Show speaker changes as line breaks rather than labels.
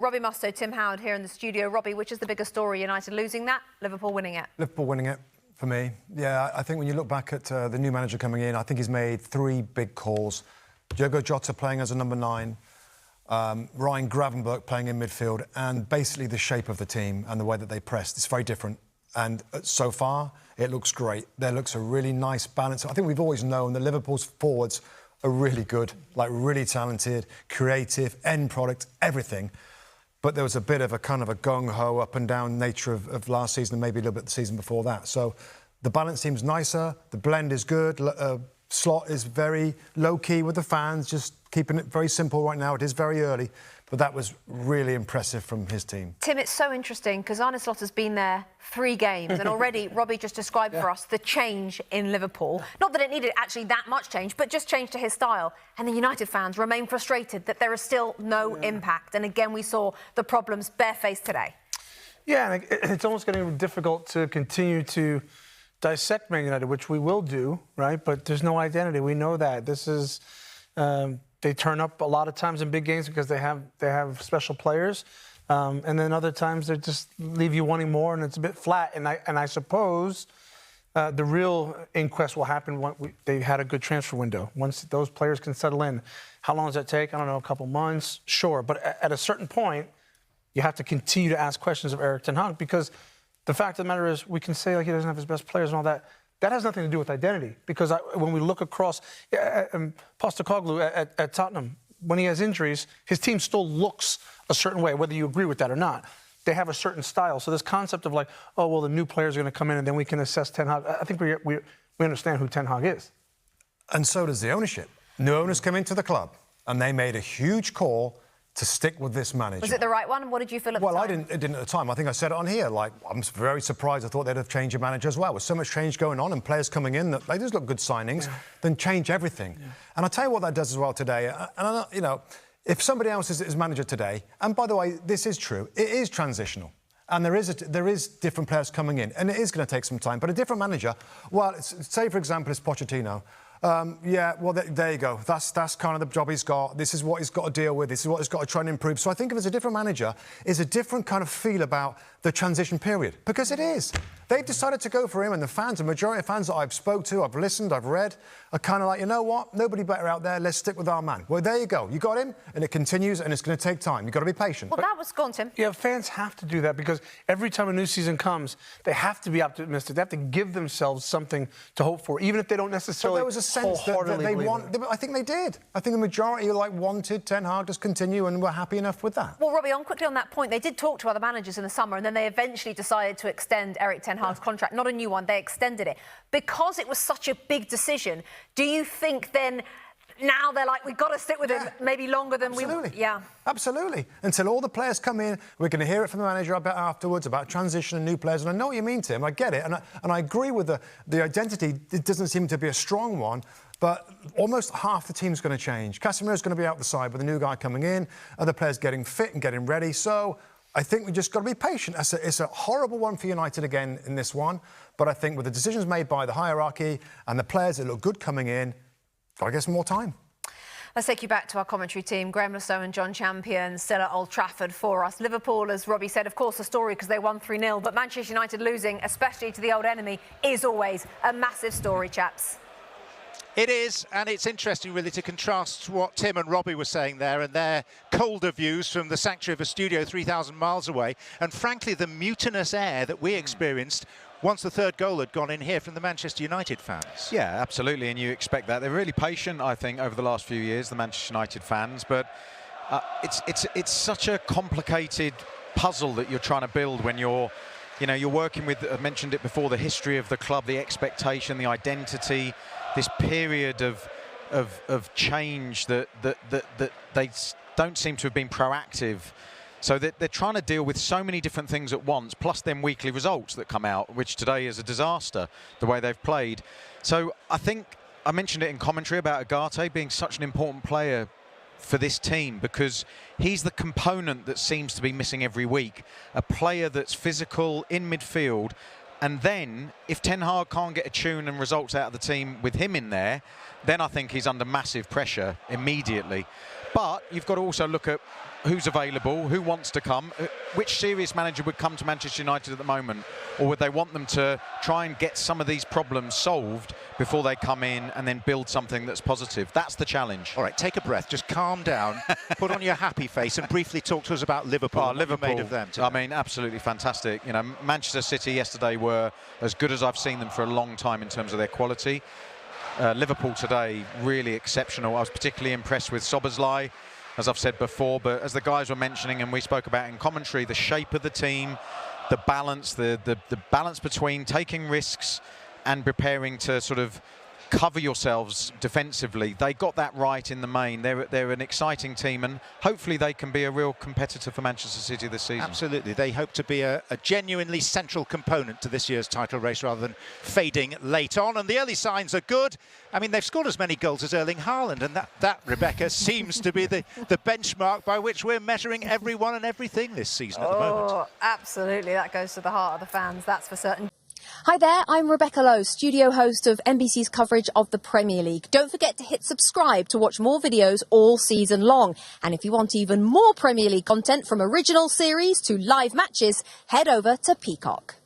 Robbie Mustoe, Tim Howard here in the studio. Robbie, which is the bigger story? United losing that, Liverpool winning it?
Liverpool winning it, for me. Yeah, I think when you look back at the new manager coming in, I think he's made 3 big calls. Diogo Jota playing as a number 9, Ryan Gravenberch playing in midfield, and basically the shape of the team and the way that they pressed. It's very different. And so far, it looks great. There looks a really nice balance. I think we've always known that Liverpool's forwards are really good, like really talented, creative, end product, everything. But there was a bit of a kind of a gung-ho, up-and-down nature of last season and maybe a little bit the season before that. So the balance seems nicer, the blend is good, Slot is very low-key with the fans, just keeping it very simple right now. It is very early, but that was really impressive from his team.
Tim, it's so interesting because Arne Slot has been there 3 games and already Robbie just described for us the change in Liverpool. Not that it needed actually that much change, but just change to his style. And the United fans remain frustrated that there is still no impact. And again, we saw the problems barefaced today. Yeah,
and it's almost getting difficult to continue to dissect Man United, which we will do, right? But there's no identity. We know that. This is... they turn up a lot of times in big games because they have special players, and then other times they just leave you wanting more, and it's a bit flat. And I suppose the real inquest will happen when they had a good transfer window. Once those players can settle in, how long does that take? I don't know, a couple months, sure. But at a certain point, you have to continue to ask questions of Erik ten Hag, because the fact of the matter is, we can say like he doesn't have his best players and all that. That has nothing to do with identity, because when we look across Postecoglou at Tottenham, when he has injuries, his team still looks a certain way, whether you agree with that or not. They have a certain style. So this concept of like, oh, well, the new players are going to come in and then we can assess Ten Hag. I think we understand who Ten Hag is.
And so does the ownership. New owners come into the club and they made a huge call to stick with this manager.
Was it the right one? What did you feel at the time?
Well, I didn't at the time. I think I said it on here. Like, I'm very surprised. I thought they'd have changed a manager as well. With so much change going on and players coming in that they just look good signings, then change everything. Yeah. And I'll tell you what that does as well today. And you know, if somebody else is manager today, and by the way, this is true, it is transitional. And there is different players coming in, and it is going to take some time. But a different manager, well, say for example, it's Pochettino. Yeah, well, there you go. That's kind of the job he's got. This is what he's got to deal with. This is what he's got to try and improve. So I think if it's a different manager, it's a different kind of feel about the transition period. Because it is. They've decided to go for him, and the fans, the majority of fans that I've spoke to, I've listened, I've read, are kind of like, you know what? Nobody better out there. Let's stick with our man. Well, there you go. You got him, and it continues, and it's going to take time. You've got to be patient.
Well, that was gone, Tim.
Yeah, fans have to do that, because every time a new season comes, they have to be optimistic. They have to give themselves something to hope for, even if they don't necessarily.
But there was a sense that they want. I think they did. I think the majority wanted Ten Hag to continue, and were happy enough with that.
Well, Robbie, quickly on that point, they did talk to other managers in the summer, and then they eventually decided to extend Erik ten Hag's contract. Not a new one, they extended it. Because it was such a big decision, do you think then now they're like, we've got to stick with him maybe longer than we... Yeah.
Absolutely. Until all the players come in, we're going to hear it from the manager about afterwards, about transition and new players. And I know what you mean, Tim, I get it. And I agree with the identity. It doesn't seem to be a strong one, but almost half the team's going to change. Casemiro's going to be out the side with a new guy coming in, other players getting fit and getting ready. So I think we just got to be patient. It's a horrible one for United again in this one, but I think with the decisions made by the hierarchy and the players that look good coming in, got to get some more time.
Let's take you back to our commentary team. Graham Lowe and John Champion still at Old Trafford for us. Liverpool, as Robbie said, of course, a story because they won 3-0, but Manchester United losing, especially to the old enemy, is always a massive story, chaps.
It is, and it's interesting really to contrast what Tim and Robbie were saying there and their colder views from the sanctuary of a studio 3,000 miles away, and frankly the mutinous air that we experienced once the third goal had gone in here from the Manchester United fans.
Yeah, absolutely, and you expect that. They're really patient, I think, over the last few years, the Manchester United fans, but it's such a complicated puzzle that you're trying to build when you're working with, I mentioned it before, the history of the club, the expectation, the identity, this period of change that they don't seem to have been proactive. So they're trying to deal with so many different things at once, plus then weekly results that come out, which today is a disaster, the way they've played. So I think I mentioned it in commentary about Agate being such an important player for this team, because he's the component that seems to be missing every week. A player that's physical in midfield, and then if Ten Hag can't get a tune and results out of the team with him in there, then I think he's under massive pressure immediately. But you've got to also look at who's available, who wants to come, which serious manager would come to Manchester United at the moment, or would they want them to try and get some of these problems solved before they come in and then build something that's positive? That's the challenge.
All right, take a breath, just calm down, put on your happy face and briefly talk to us about Liverpool.
Oh, Liverpool,
what you made of them today.
I mean, absolutely fantastic. You know, Manchester City yesterday were as good as I've seen them for a long time in terms of their quality. Liverpool today, really exceptional. I was particularly impressed with Szoboszlai, as I've said before, but as the guys were mentioning and we spoke about in commentary, the shape of the team, the balance, the balance between taking risks and preparing to sort of cover yourselves defensively. They got that right in the main. They're an exciting team, and hopefully they can be a real competitor for Manchester City this season.
Absolutely. They hope to be a genuinely central component to this year's title race rather than fading late on. And the early signs are good. I mean, they've scored as many goals as Erling Haaland, and that Rebecca, seems to be the benchmark by which we're measuring everyone and everything this season at the moment.
Oh, absolutely. That goes to the heart of the fans, that's for certain.
Hi there, I'm Rebecca Lowe, studio host of NBC's coverage of the Premier League. Don't forget to hit subscribe to watch more videos all season long. And if you want even more Premier League content, from original series to live matches, head over to Peacock.